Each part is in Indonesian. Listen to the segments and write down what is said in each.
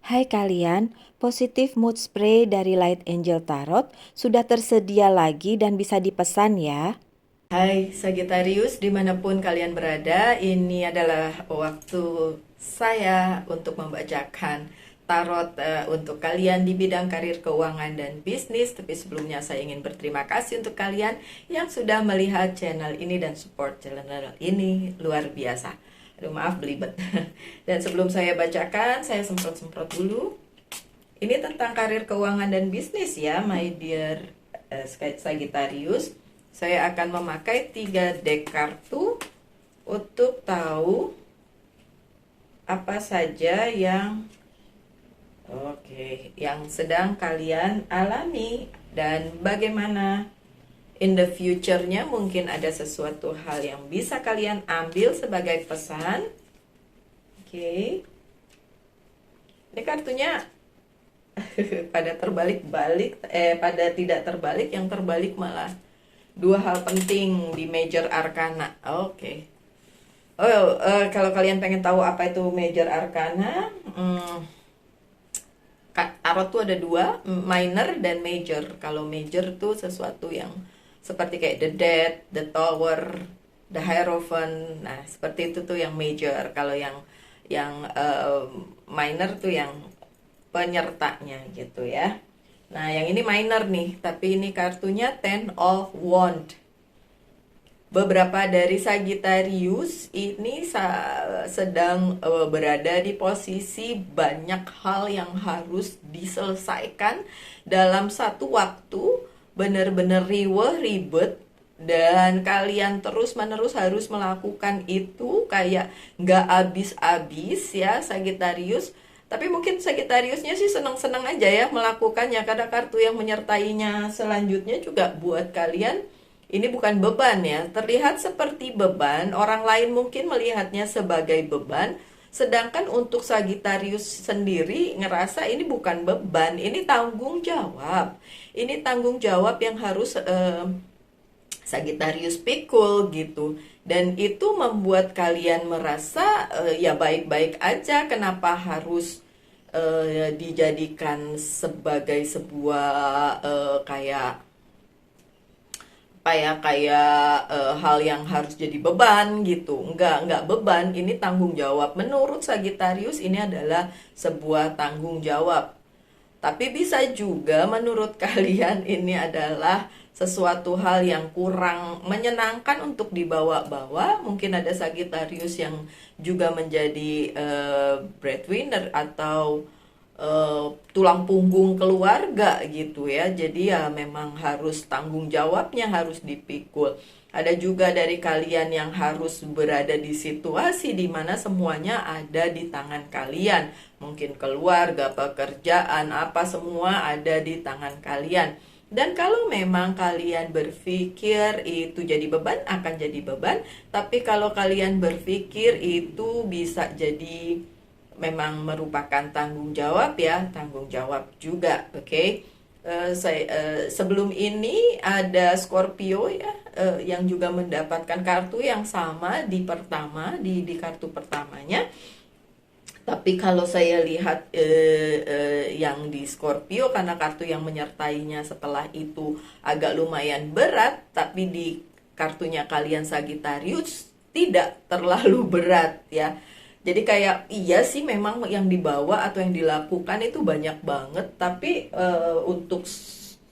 Hai kalian, positif mood spray dari Light Angel Tarot sudah tersedia lagi dan bisa dipesan ya. Hai Sagittarius, dimanapun kalian berada, ini adalah waktu saya untuk membacakan tarot untuk kalian di bidang karir, keuangan, dan bisnis. Tapi sebelumnya saya ingin berterima kasih untuk kalian yang sudah melihat channel ini dan support channel ini, luar biasa. Aduh maaf belibet. Dan sebelum saya bacakan, saya semprot-semprot dulu. Ini tentang karir, keuangan, dan bisnis ya, my dear Sagittarius. Saya akan memakai 3 deck kartu untuk tahu apa saja yang sedang kalian alami dan bagaimana in the future-nya. Mungkin ada sesuatu hal yang bisa kalian ambil sebagai pesan. Ini kartunya pada terbalik-balik, pada tidak terbalik, yang terbalik malah dua hal penting di Major Arcana. Kalau kalian pengen tahu apa itu Major Arcana, tarot tuh ada dua, minor dan major. Kalau major tuh sesuatu yang seperti kayak the Death, the Tower, the Hierophant. Nah, seperti itu tuh yang major. Kalau yang minor tuh yang penyertanya gitu ya. Nah, yang ini minor nih, tapi ini kartunya Ten of Wands. Beberapa dari Sagittarius ini sedang berada di posisi banyak hal yang harus diselesaikan dalam satu waktu, benar-benar riweh, ribet, dan kalian terus-menerus harus melakukan itu kayak nggak habis-habis ya Sagittarius. Tapi mungkin Sagittariusnya sih senang-senang aja ya melakukannya, karena kartu yang menyertainya selanjutnya juga buat kalian ini bukan beban ya. Terlihat seperti beban, orang lain mungkin melihatnya sebagai beban, sedangkan untuk Sagittarius sendiri ngerasa ini bukan beban, ini tanggung jawab. Ini tanggung jawab yang harus Sagittarius pikul gitu. Dan itu membuat kalian merasa ya baik-baik aja, kenapa harus dijadikan sebagai sebuah kayak hal yang harus jadi beban gitu. Enggak beban, ini tanggung jawab. Menurut Sagittarius ini adalah sebuah tanggung jawab. Tapi bisa juga menurut kalian ini adalah sesuatu hal yang kurang menyenangkan untuk dibawa-bawa. Mungkin ada Sagittarius yang juga menjadi breadwinner atau tulang punggung keluarga gitu ya. Jadi ya memang harus tanggung jawabnya harus dipikul. Ada juga dari kalian yang harus berada di situasi di mana semuanya ada di tangan kalian. Mungkin keluarga, pekerjaan, apa semua ada di tangan kalian. Dan kalau memang kalian berpikir itu jadi beban, akan jadi beban. Tapi kalau kalian berpikir itu bisa jadi memang merupakan tanggung jawab ya, tanggung jawab juga. Sebelum ini ada Scorpio ya, yang juga mendapatkan kartu yang sama di pertama, di kartu pertamanya. Tapi kalau saya lihat yang di Scorpio, karena kartu yang menyertainya setelah itu agak lumayan berat, tapi di kartunya kalian Sagittarius tidak terlalu berat ya. Jadi kayak iya sih memang yang dibawa atau yang dilakukan itu banyak banget, tapi untuk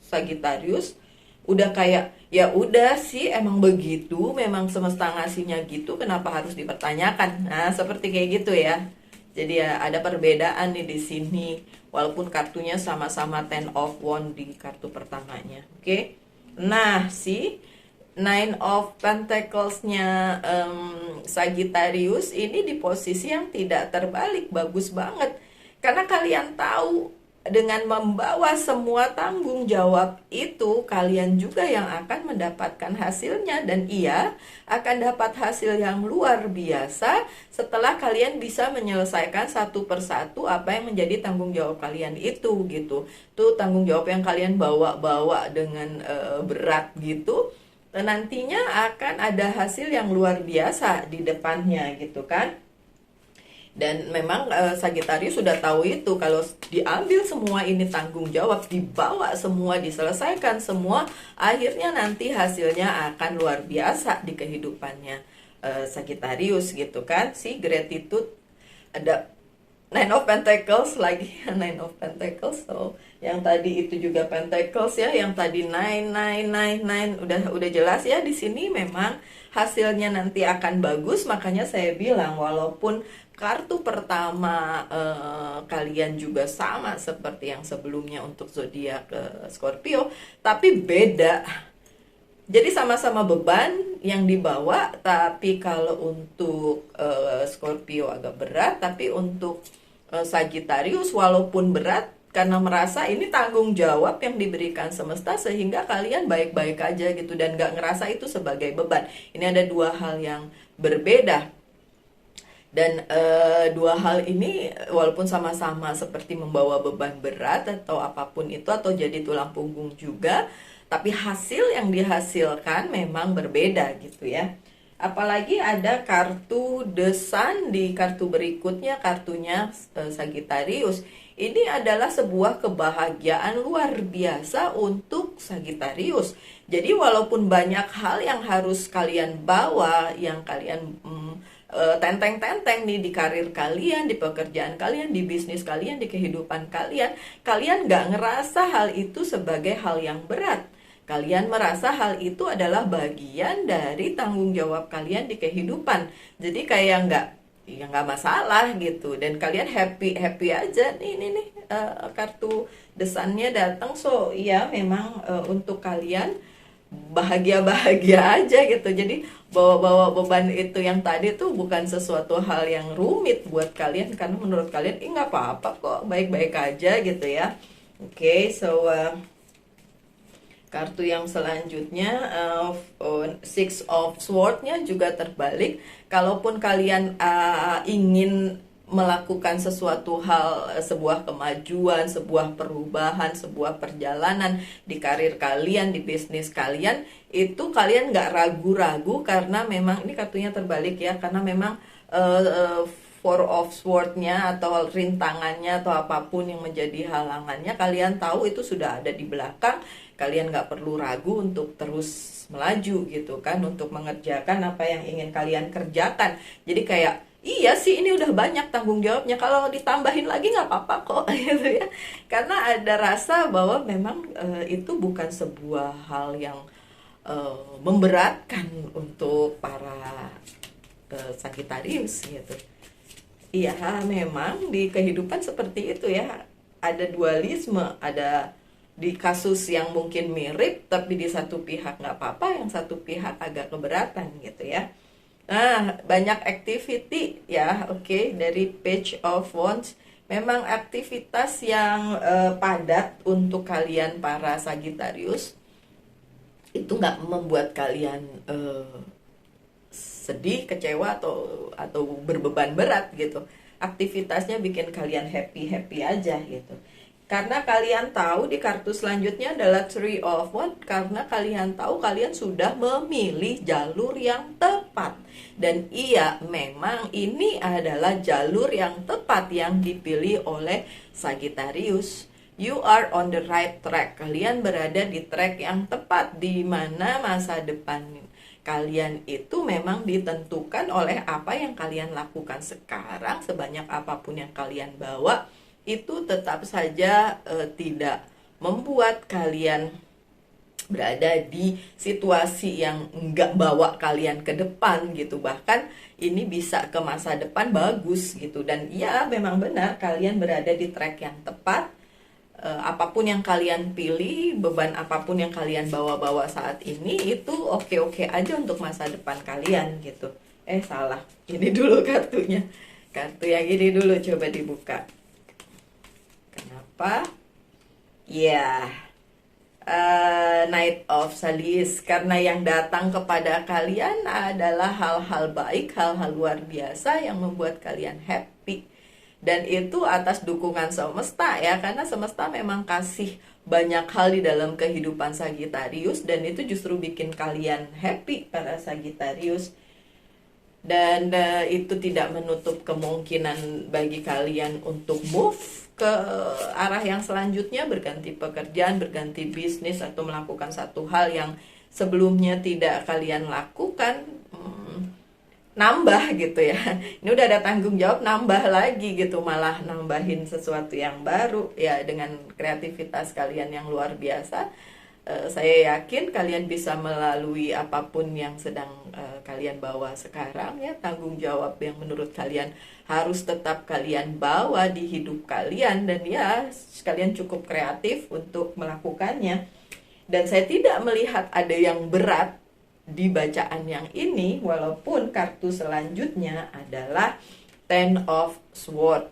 Sagittarius udah kayak ya udah sih emang begitu, memang semesta ngasihnya gitu, kenapa harus dipertanyakan. Nah, seperti kayak gitu ya. Jadi ya ada perbedaan nih di sini, walaupun kartunya sama-sama Ten of Wands di kartu pertamanya. Nah, Nine of Pentacles-nya Sagittarius ini di posisi yang tidak terbalik, bagus banget. Karena kalian tahu dengan membawa semua tanggung jawab itu, kalian juga yang akan mendapatkan hasilnya. Dan iya, akan dapat hasil yang luar biasa setelah kalian bisa menyelesaikan satu persatu apa yang menjadi tanggung jawab kalian itu gitu. Tuh tanggung jawab yang kalian bawa-bawa dengan berat gitu, nantinya akan ada hasil yang luar biasa di depannya gitu kan. Dan memang Sagittarius sudah tahu itu, kalau diambil semua ini tanggung jawab, dibawa semua, diselesaikan semua, akhirnya nanti hasilnya akan luar biasa di kehidupannya Sagittarius gitu kan. Si gratitude, ada Nine of Pentacles lagi. Nine of Pentacles. So, yang tadi itu juga Pentacles ya, yang tadi nine nine nine nine, udah jelas ya di sini memang hasilnya nanti akan bagus. Makanya saya bilang walaupun kartu pertama kalian juga sama seperti yang sebelumnya untuk zodiak Scorpio, tapi beda. Jadi sama-sama beban yang dibawa, tapi kalau untuk Scorpio agak berat, tapi untuk Sagittarius walaupun berat karena merasa ini tanggung jawab yang diberikan semesta, sehingga kalian baik-baik aja gitu dan gak ngerasa itu sebagai beban. Ini ada dua hal yang berbeda. Dan dua hal ini walaupun sama-sama seperti membawa beban berat atau apapun itu, atau jadi tulang punggung juga, tapi hasil yang dihasilkan memang berbeda gitu ya. Apalagi ada kartu The Sun di kartu berikutnya, kartunya Sagittarius. Ini adalah sebuah kebahagiaan luar biasa untuk Sagittarius. Jadi walaupun banyak hal yang harus kalian bawa, yang kalian tenteng-tenteng nih di karir kalian, di pekerjaan kalian, di bisnis kalian, di kehidupan kalian, kalian gak ngerasa hal itu sebagai hal yang berat. Kalian merasa hal itu adalah bagian dari tanggung jawab kalian di kehidupan. Jadi kayak nggak masalah gitu, dan kalian happy happy aja. Nih kartu desannya datang, so ya memang untuk kalian bahagia-bahagia aja gitu. Jadi bawa-bawa beban itu yang tadi tuh bukan sesuatu hal yang rumit buat kalian, karena menurut kalian nggak apa-apa kok, baik-baik aja gitu ya. Oke, so kartu yang selanjutnya Six of Swords-nya juga terbalik. Kalaupun kalian ingin melakukan sesuatu hal, sebuah kemajuan, sebuah perubahan, sebuah perjalanan di karir kalian, di bisnis kalian, itu kalian nggak ragu-ragu, karena memang ini kartunya terbalik ya, karena memang Four of Swords-nya atau rintangannya atau apapun yang menjadi halangannya, kalian tahu itu sudah ada di belakang. Kalian nggak perlu ragu untuk terus melaju gitu kan, untuk mengerjakan apa yang ingin kalian kerjakan. Jadi kayak, iya sih ini udah banyak tanggung jawabnya, kalau ditambahin lagi nggak apa-apa kok gitu ya. Karena ada rasa bahwa memang itu bukan sebuah hal yang memberatkan untuk para Sagittarius gitu. Iya, memang di kehidupan seperti itu ya. Ada dualisme, ada di kasus yang mungkin mirip, tapi di satu pihak nggak apa-apa, yang satu pihak agak keberatan gitu ya. Nah, banyak activity ya, oke, dari Page of Wands. Memang aktivitas yang padat untuk kalian para Sagittarius. Itu nggak membuat kalian sedih, kecewa atau berbeban berat gitu. Aktivitasnya bikin kalian happy aja gitu. Karena kalian tahu di kartu selanjutnya adalah Three of Wands, karena kalian tahu kalian sudah memilih jalur yang tepat. Dan iya, memang ini adalah jalur yang tepat yang dipilih oleh Sagittarius. You are on the right track. Kalian berada di track yang tepat, di mana masa depan kalian itu memang ditentukan oleh apa yang kalian lakukan sekarang. Sebanyak apapun yang kalian bawa, itu tetap saja tidak membuat kalian berada di situasi yang nggak bawa kalian ke depan gitu. Bahkan ini bisa ke masa depan bagus gitu. Dan ya memang benar, kalian berada di track yang tepat. Apapun yang kalian pilih, beban apapun yang kalian bawa-bawa saat ini, itu oke-oke aja untuk masa depan kalian gitu. Salah, ini dulu kartunya. Kartu yang ini dulu coba dibuka. Kenapa? Ya, Knight of Saliis. Karena yang datang kepada kalian adalah hal-hal baik, hal-hal luar biasa yang membuat kalian happy. Dan itu atas dukungan semesta ya, karena semesta memang kasih banyak hal di dalam kehidupan Sagittarius, dan itu justru bikin kalian happy para Sagittarius. dan itu tidak menutup kemungkinan bagi kalian untuk move ke arah yang selanjutnya, berganti pekerjaan, berganti bisnis, atau melakukan satu hal yang sebelumnya tidak kalian lakukan. Nambah gitu ya, ini udah ada tanggung jawab, nambah lagi gitu, malah nambahin sesuatu yang baru ya, dengan kreativitas kalian yang luar biasa. Saya yakin kalian bisa melalui apapun yang sedang kalian bawa sekarang ya, tanggung jawab yang menurut kalian harus tetap kalian bawa di hidup kalian, dan ya kalian cukup kreatif untuk melakukannya. Dan saya tidak melihat ada yang berat di bacaan yang ini, walaupun kartu selanjutnya adalah Ten of Swords.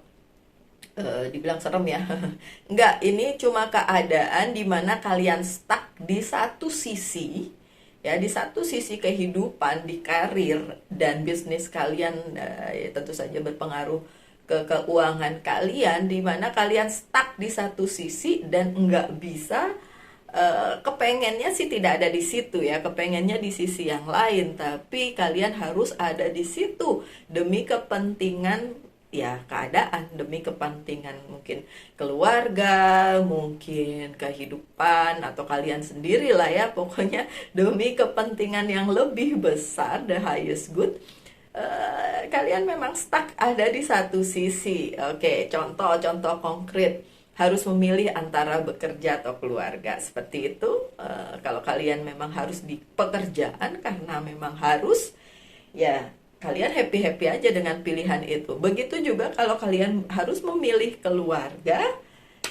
Dibilang serem ya. Enggak, ini cuma keadaan di mana kalian stuck di satu sisi ya, di satu sisi kehidupan, di karir dan bisnis kalian, ya tentu saja berpengaruh ke keuangan kalian, di mana kalian stuck di satu sisi dan enggak bisa. Kepengennya sih tidak ada di situ ya, kepengennya di sisi yang lain, tapi kalian harus ada di situ demi kepentingan ya keadaan, demi kepentingan mungkin keluarga, mungkin kehidupan, atau kalian sendiri lah ya, pokoknya demi kepentingan yang lebih besar, the highest good. Kalian memang stuck ada di satu sisi. Oke, contoh konkret, harus memilih antara bekerja atau keluarga, seperti itu. Kalau kalian memang harus di pekerjaan karena memang harus, ya kalian happy-happy aja dengan pilihan itu. Begitu juga kalau kalian harus memilih keluarga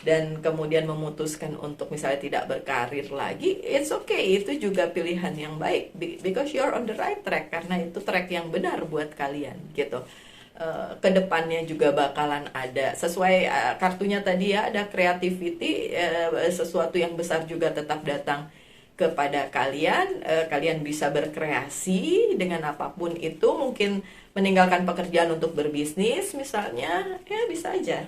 dan kemudian memutuskan untuk misalnya tidak berkarir lagi, it's okay, itu juga pilihan yang baik, because you're on the right track, karena itu track yang benar buat kalian gitu. Kedepannya juga bakalan ada sesuai kartunya tadi ya, ada creativity, sesuatu yang besar juga tetap datang kepada kalian. Kalian bisa berkreasi dengan apapun itu, mungkin meninggalkan pekerjaan untuk berbisnis misalnya, ya bisa aja.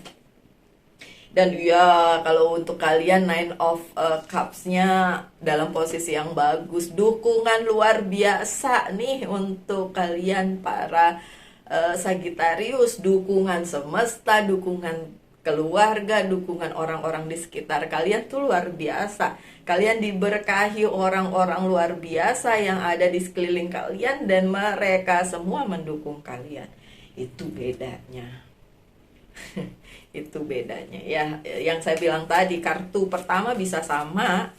Dan ya kalau untuk kalian Nine of Cups-nya dalam posisi yang bagus, dukungan luar biasa nih untuk kalian para Sagittarius, dukungan semesta, dukungan keluarga, dukungan orang-orang di sekitar kalian tuh luar biasa. Kalian diberkahi orang-orang luar biasa yang ada di sekeliling kalian, dan mereka semua mendukung kalian. Itu bedanya. Itu bedanya ya, yang saya bilang tadi, kartu pertama bisa sama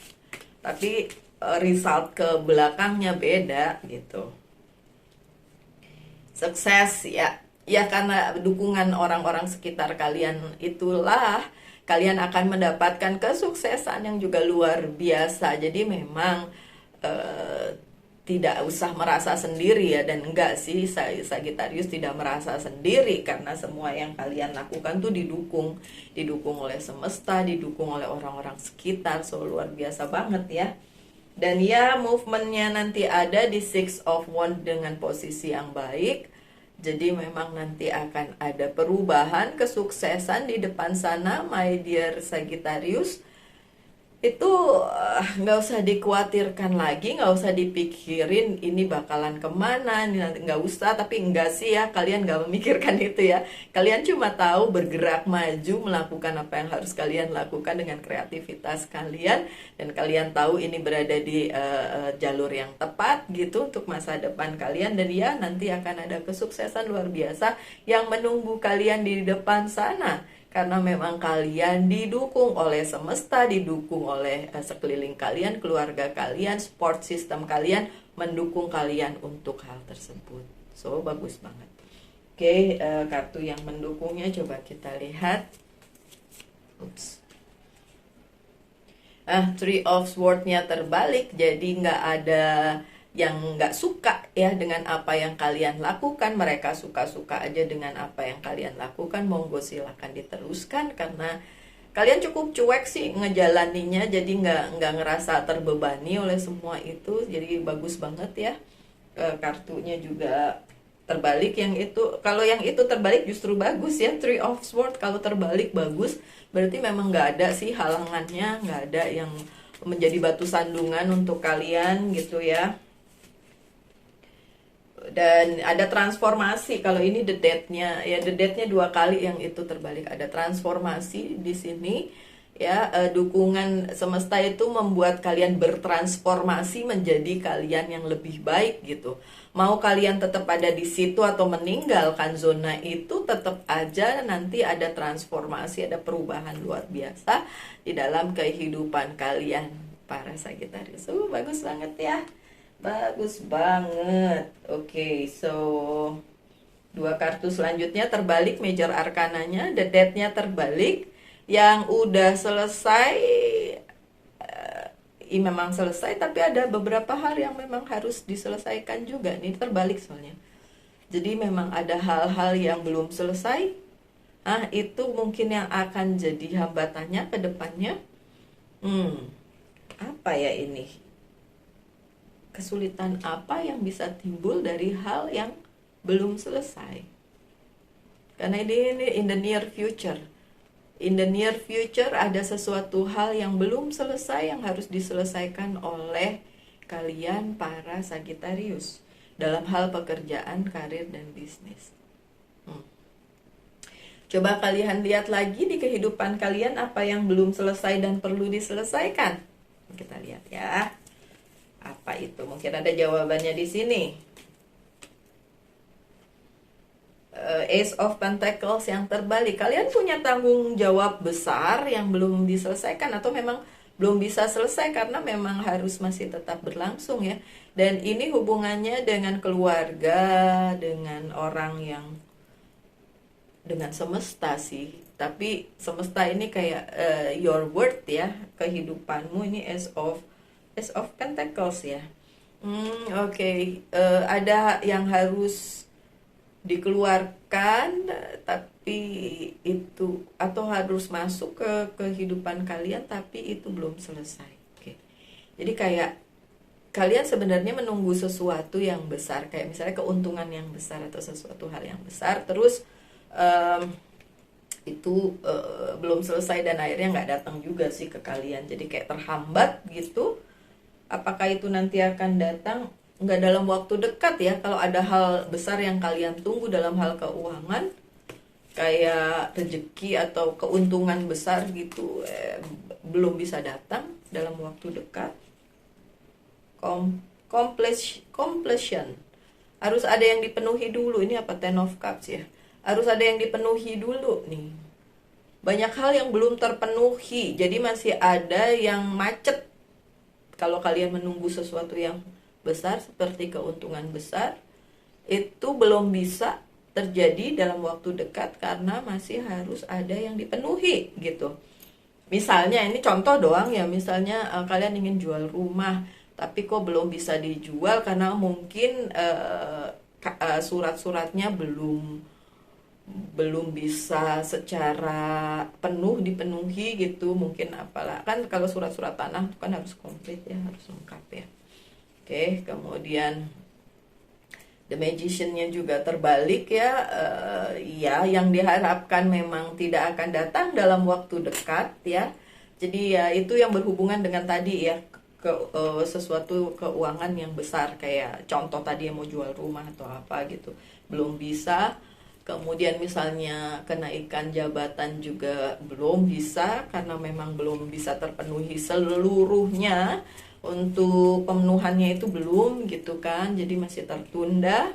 tapi result ke belakangnya beda gitu. Sukses ya, ya karena dukungan orang-orang sekitar kalian itulah kalian akan mendapatkan kesuksesan yang juga luar biasa. Jadi memang tidak usah merasa sendiri ya, dan enggak sih, Sagittarius tidak merasa sendiri karena semua yang kalian lakukan tuh didukung oleh semesta, didukung oleh orang-orang sekitar. So luar biasa banget ya. Dan ya movementnya nanti ada di Six of Wands dengan posisi yang baik. Jadi memang nanti akan ada perubahan, kesuksesan di depan sana, my dear Sagittarius. Itu nggak usah dikhawatirkan lagi, nggak usah dipikirin ini bakalan kemana, ini nanti nggak usah. Tapi enggak sih ya, kalian nggak memikirkan itu ya. Kalian cuma tahu bergerak maju, melakukan apa yang harus kalian lakukan dengan kreativitas kalian, dan kalian tahu ini berada di jalur yang tepat gitu untuk masa depan kalian. Dan ya nanti akan ada kesuksesan luar biasa yang menunggu kalian di depan sana. Karena memang kalian didukung oleh semesta, didukung oleh sekeliling kalian, keluarga kalian, support system kalian, mendukung kalian untuk hal tersebut. So, bagus banget. Oke, kartu yang mendukungnya coba kita lihat. Oops. Three of Swords-nya terbalik, jadi nggak ada yang nggak suka ya dengan apa yang kalian lakukan. Mereka suka-suka aja dengan apa yang kalian lakukan. Monggo silakan diteruskan, karena kalian cukup cuek sih ngejalaninya, jadi nggak ngerasa terbebani oleh semua itu. Jadi bagus banget ya. Kartunya juga terbalik, yang itu, kalau yang itu terbalik justru bagus ya, Three of Swords. Kalau terbalik bagus, berarti memang nggak ada sih halangannya, nggak ada yang menjadi batu sandungan untuk kalian gitu ya. Dan ada transformasi. Kalau ini the death-nya ya, the death-nya dua kali yang itu terbalik. Ada transformasi di sini ya, dukungan semesta itu membuat kalian bertransformasi menjadi kalian yang lebih baik gitu. Mau kalian tetap ada di situ atau meninggalkan zona itu, tetap aja nanti ada transformasi, ada perubahan luar biasa di dalam kehidupan kalian para Sagittarius. Bagus banget ya. Bagus banget. Oke, so dua kartu selanjutnya terbalik, major arkananya, the death-nya terbalik. Yang udah selesai, memang selesai, tapi ada beberapa hal yang memang harus diselesaikan juga. Ini terbalik soalnya. Jadi memang ada hal-hal yang belum selesai. Itu mungkin yang akan jadi hambatannya ke depannya. Apa ya ini? Kesulitan apa yang bisa timbul dari hal yang belum selesai? Karena ini in the near future. In the near future ada sesuatu hal yang belum selesai yang harus diselesaikan oleh kalian para Sagittarius dalam hal pekerjaan, karir, dan bisnis. Coba kalian lihat lagi di kehidupan kalian apa yang belum selesai dan perlu diselesaikan. Kita lihat ya. Apa itu? Mungkin ada jawabannya di sini. Ace of Pentacles yang terbalik. Kalian punya tanggung jawab besar yang belum diselesaikan atau memang belum bisa selesai karena memang harus masih tetap berlangsung ya. Dan ini hubungannya dengan keluarga, dengan orang yang, dengan semesta sih. Tapi semesta ini kayak your worth ya, kehidupanmu ini Ace of Pentacles ya. Oke. Ada yang harus dikeluarkan, tapi itu, atau harus masuk ke kehidupan kalian tapi itu belum selesai. Oke. Jadi kayak kalian sebenarnya menunggu sesuatu yang besar, kayak misalnya keuntungan yang besar atau sesuatu hal yang besar, terus itu belum selesai dan akhirnya nggak datang juga sih ke kalian. Jadi kayak terhambat gitu. Apakah itu nanti akan datang? Nggak dalam waktu dekat ya. Kalau ada hal besar yang kalian tunggu dalam hal keuangan, kayak rezeki atau keuntungan besar gitu, belum bisa datang dalam waktu dekat. Completion. Harus ada yang dipenuhi dulu. Ini apa? Ten of Cups ya. Harus ada yang dipenuhi dulu nih. Banyak hal yang belum terpenuhi. Jadi masih ada yang macet. Kalau kalian menunggu sesuatu yang besar seperti keuntungan besar, itu belum bisa terjadi dalam waktu dekat karena masih harus ada yang dipenuhi gitu. Misalnya ini contoh doang ya, misalnya kalian ingin jual rumah tapi kok belum bisa dijual karena mungkin surat-suratnya belum bisa secara penuh dipenuhi gitu. Mungkin apalah, kan kalau surat-surat tanah itu kan harus komplit ya, harus lengkap ya. Oke, kemudian The Magician-nya juga terbalik ya. Ya, yang diharapkan memang tidak akan datang dalam waktu dekat ya. Jadi ya itu yang berhubungan dengan tadi ya, sesuatu keuangan yang besar, kayak contoh tadi yang mau jual rumah atau apa gitu, belum bisa. Kemudian misalnya kenaikan jabatan juga belum bisa karena memang belum bisa terpenuhi seluruhnya. Untuk pemenuhannya itu belum gitu kan, jadi masih tertunda,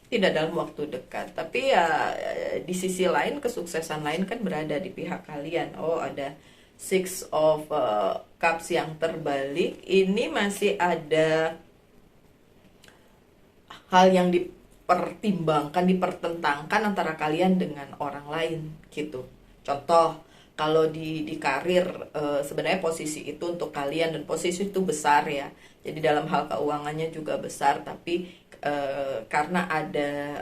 tidak dalam waktu dekat. Tapi ya di sisi lain, kesuksesan lain kan berada di pihak kalian. Ada Six of Cups yang terbalik. Ini masih ada hal yang dipertimbangkan, dipertentangkan antara kalian dengan orang lain gitu. Contoh, kalau di karir, sebenarnya posisi itu untuk kalian dan posisi itu besar ya. Jadi dalam hal keuangannya juga besar, tapi karena ada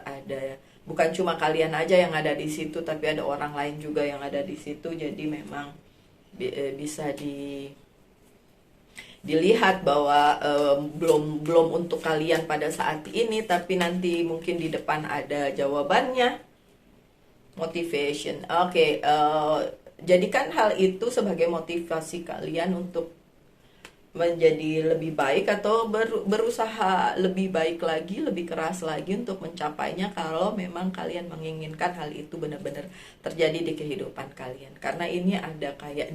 bukan cuma kalian aja yang ada di situ, tapi ada orang lain juga yang ada di situ. Jadi memang bisa dilihat bahwa belum untuk kalian pada saat ini, tapi nanti mungkin di depan ada jawabannya. Motivation. Oke. Jadikan hal itu sebagai motivasi kalian untuk menjadi lebih baik atau berusaha lebih baik lagi, lebih keras lagi untuk mencapainya kalau memang kalian menginginkan hal itu benar-benar terjadi di kehidupan kalian. Karena ini ada kayak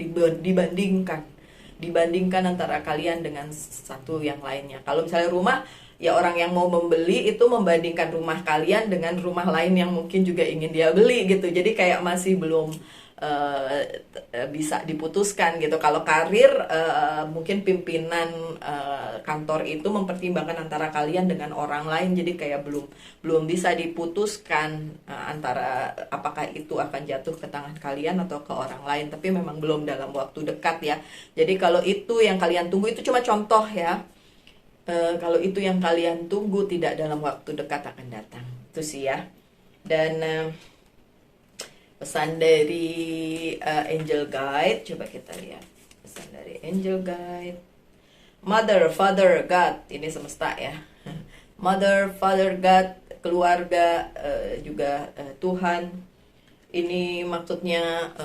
dibandingkan antara kalian dengan satu yang lainnya. Kalau misalnya rumah, ya orang yang mau membeli itu membandingkan rumah kalian dengan rumah lain yang mungkin juga ingin dia beli gitu. Jadi kayak masih belum bisa diputuskan gitu. Kalau karir, mungkin pimpinan kantor itu mempertimbangkan antara kalian dengan orang lain, jadi kayak belum belum bisa diputuskan antara apakah itu akan jatuh ke tangan kalian atau ke orang lain, tapi memang belum dalam waktu dekat ya. Jadi kalau itu yang kalian tunggu, itu cuma contoh ya. Kalau itu yang kalian tunggu, tidak dalam waktu dekat akan datang. Itu sih ya. Dan pesan dari Angel Guide, coba kita lihat. Pesan dari Angel Guide. Mother, Father, God, ini semesta ya. Mother, Father, God, keluarga, juga Tuhan. Ini maksudnya,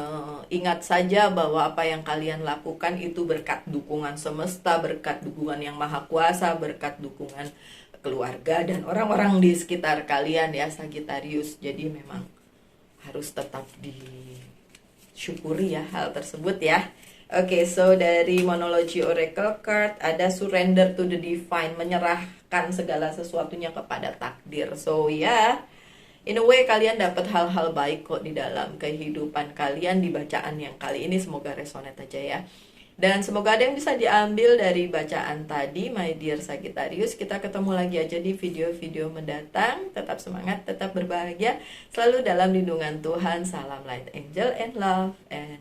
ingat saja bahwa apa yang kalian lakukan itu berkat dukungan semesta, berkat dukungan yang maha kuasa, berkat dukungan keluarga dan orang-orang di sekitar kalian ya, Sagittarius. Jadi memang harus tetap disyukuri ya hal tersebut ya. Oke, so dari Monology Oracle Card ada surrender to the divine, menyerahkan segala sesuatunya kepada takdir. So ya, in a way kalian dapat hal-hal baik kok di dalam kehidupan kalian di bacaan yang kali ini. Semoga resonate aja ya. Dan semoga ada yang bisa diambil dari bacaan tadi, my dear Sagittarius. Kita ketemu lagi aja di video-video mendatang. Tetap semangat, tetap berbahagia, selalu dalam lindungan Tuhan. Salam light angel and love and